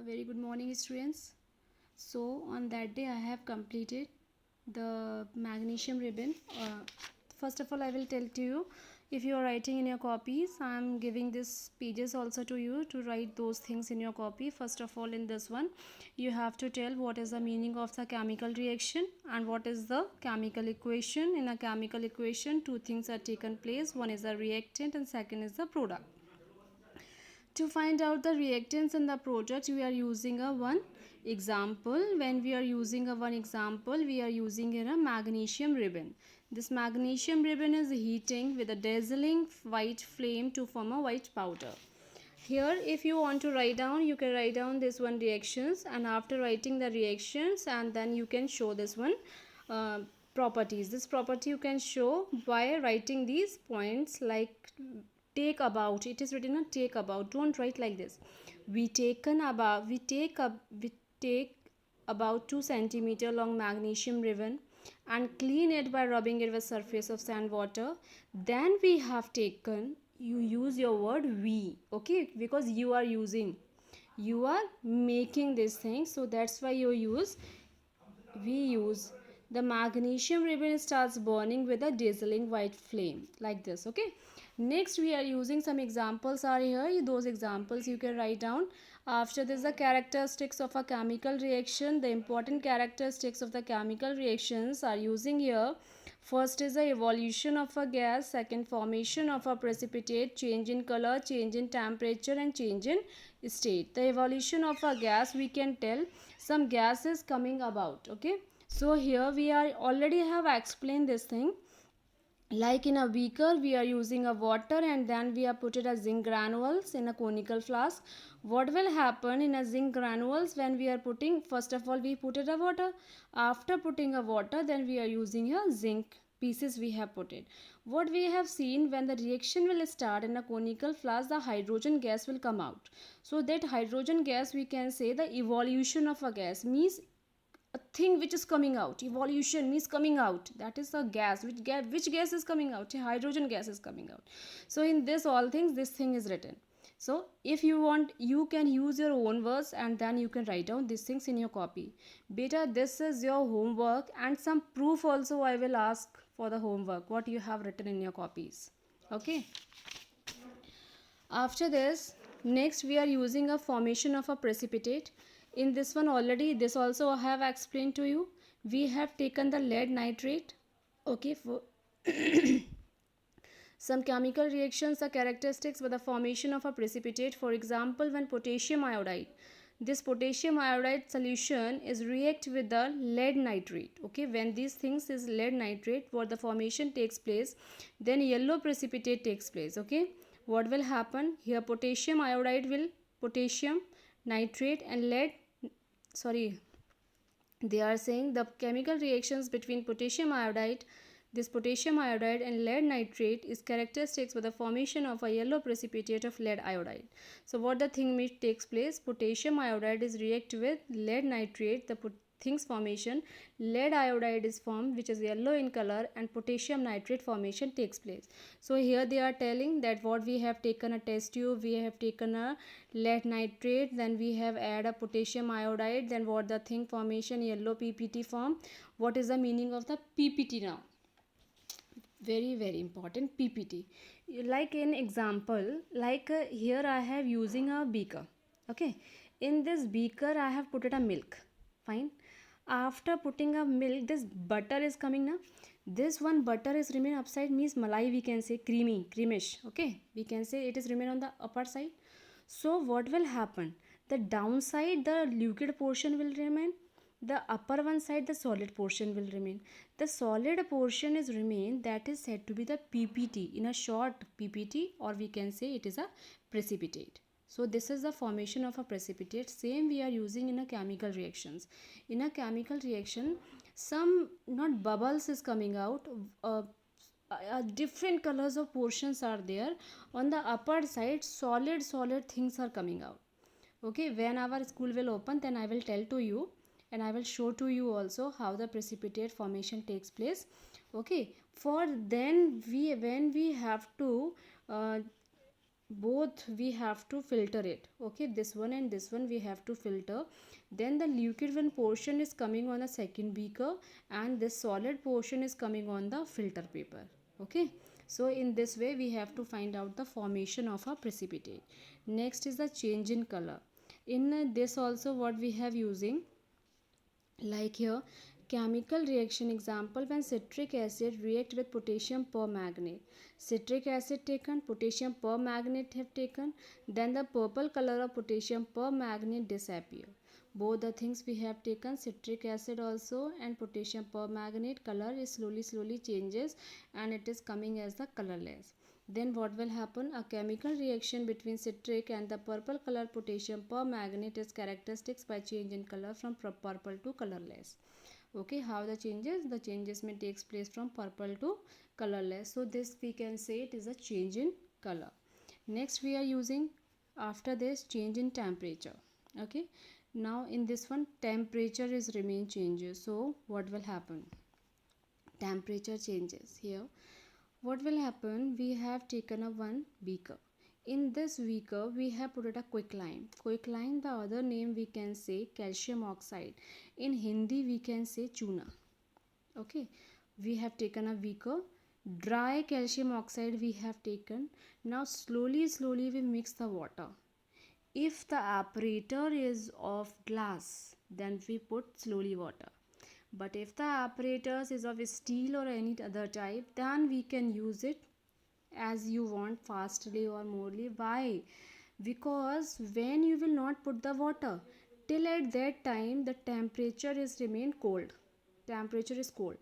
A very good morning, students. So on that day I have completed the magnesium ribbon. First of all, I will tell to you, if you are writing in your copies, I am giving this pages also to you to write those things in your copy. First of all, in this one you have to tell what is the meaning of the chemical reaction and what is the chemical equation. In a chemical equation, two things are taken place. One is the reactant and second is the product. To find out the reactants in the product, we are using a one example. When we are using a one example, we are using a magnesium ribbon. This magnesium ribbon is heating with a dazzling white flame to form a white powder. Here, if you want to write down, you can write down this one reactions, and after writing the reactions, and then you can show this one uh, properties. This property you can show by writing these points, like take about. It is written on take about. Don't write like this. We take about 2 centimeter long magnesium ribbon and clean it by rubbing it with surface of sand water. Then we have taken, you use your word we, okay, because you are making this thing, so that's why we use the magnesium ribbon starts burning with a dazzling white flame like this. Okay, next we are using some examples are here. Those examples you can write down. After this, the characteristics of a chemical reaction. The important characteristics of the chemical reactions are using here. First is the evolution of a gas, second formation of a precipitate, change in color, change in temperature and change in state. The evolution of a gas, we can tell some gas is coming about. Okay, so here we are already have explained this thing. Like in a beaker, we are using a water and then we are put it as zinc granules in a conical flask. What will happen in a zinc granules when we are putting, first of all we put it a water. After putting a water, then we are using a zinc pieces we have put it. What we have seen, when the reaction will start in a conical flask, the hydrogen gas will come out. So that hydrogen gas, we can say the evolution of a gas means a thing which is coming out. Evolution means coming out. That is a gas. Which gas is coming out? Hydrogen gas is coming out. So in this all things, this thing is written. So if you want, you can use your own words and then you can write down these things in your copy. Beta, this is your homework, and some proof also I will ask for the homework, what you have written in your copies. Okay. After this, next we are using a formation of a precipitate. In this one already, this also I have explained to you. We have taken the lead nitrate. Okay, for some chemical reactions are characteristics with the formation of a precipitate. For example, when potassium iodide, this potassium iodide solution is react with the lead nitrate. Okay, when these things is lead nitrate, what the formation takes place, then yellow precipitate takes place. Okay, what will happen here? Potassium iodide will, potassium nitrate and lead, sorry, they are saying the chemical reactions between potassium iodide, this potassium iodide and lead nitrate is characteristics with the formation of a yellow precipitate of lead iodide. So what the thing which takes place, potassium iodide is react with lead nitrate, the things formation, lead iodide is formed which is yellow in color, and potassium nitrate formation takes place. So here they are telling that what we have taken a test tube, we have taken a lead nitrate, then we have add a potassium iodide, then what the thing formation, yellow PPT form. What is the meaning of the PPT now? Very important, PPT. Like in example, like here I have using a beaker. Okay, in this beaker I have put it a milk. Fine. After putting a milk, this butter is coming now. This one butter is remain upside, means malai, we can say creamy, creamish. Okay, we can say it is remain on the upper side. So what will happen? The downside, the liquid portion will remain. The upper one side, the solid portion will remain. The solid portion is remain, that is said to be the PPT, in a short PPT, or we can say it is a precipitate. So this is the formation of a precipitate. Same we are using in a chemical reactions. In a chemical reaction, some not bubbles is coming out, different colors of portions are there. On the upper side, solid things are coming out. Okay, when our school will open, then I will tell to you and I will show to you also how the precipitate formation takes place. Okay, for then we, when we have to both we have to filter it. Okay, this one and this one we have to filter. Then the liquid one portion is coming on a second beaker, and this solid portion is coming on the filter paper. Okay, so in this way we have to find out the formation of a precipitate. Next is the change in color. In this also what we have using, like here, chemical reaction example, when citric acid react with potassium permanganate. Citric acid taken, potassium permanganate have taken, then the purple color of potassium permanganate disappear. Both the things we have taken, citric acid also and potassium permanganate, color is slowly changes and it is coming as the colorless. Then what will happen? A chemical reaction between citric and the purple color potassium permanganate is characteristics by change in color from purple to colorless. Okay, how the changes? The changes may takes place from purple to colorless. So this we can say it is a change in color. Next we are using, after this, change in temperature. Okay, now in this one temperature is remain changes. So what will happen? Temperature changes here. What will happen? We have taken a one beaker. In this beaker we have put it a quicklime. Quicklime, the other name we can say calcium oxide. In Hindi we can say chuna. Okay, we have taken a beaker, dry calcium oxide we have taken. Now slowly we mix the water. If the apparatus is of glass, then we put slowly water. But if the apparatus is of steel or any other type, then we can use it as you want, fastly or morely. Why? Because when you will not put the water, till at that time the temperature is remain cold. Temperature is cold.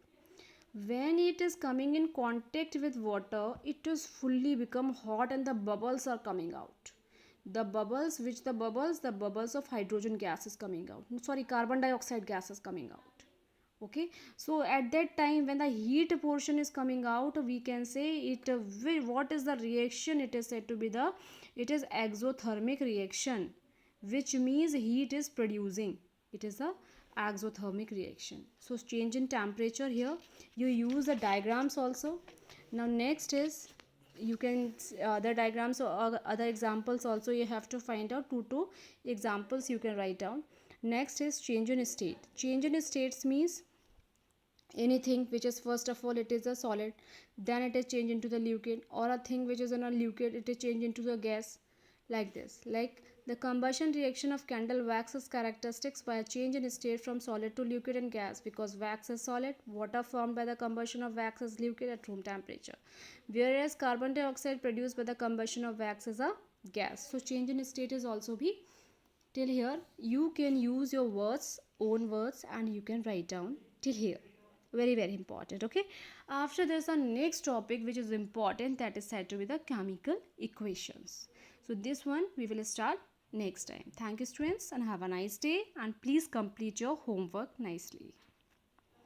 When it is coming in contact with water, it is fully become hot and the bubbles are coming out. The bubbles, the bubbles of hydrogen gas is coming out. Sorry, carbon dioxide gas is coming out. Okay, so at that time when the heat portion is coming out, we can say it what is the reaction? It is said to be the, it is exothermic reaction, which means heat is producing. It is a exothermic reaction. So change in temperature, here you use the diagrams also. Now next is, you can other diagrams or other examples also you have to find out. Two examples you can write down. Next is change in state. Change in states means anything which is, first of all, it is a solid, then it is changed into the liquid, or a thing which is in a liquid, it is changed into the gas, like this. Like the combustion reaction of candle wax is characteristics by a change in state from solid to liquid and gas. Because wax is solid, water formed by the combustion of wax is liquid at room temperature, whereas carbon dioxide produced by the combustion of wax is a gas. So change in state is also be, till here you can use your words, own words, and you can write down till here. Very important. Okay, after this, our next topic which is important, that is said to be the chemical equations. So this one we will start next time. Thank you students, and have a nice day, and please complete your homework nicely.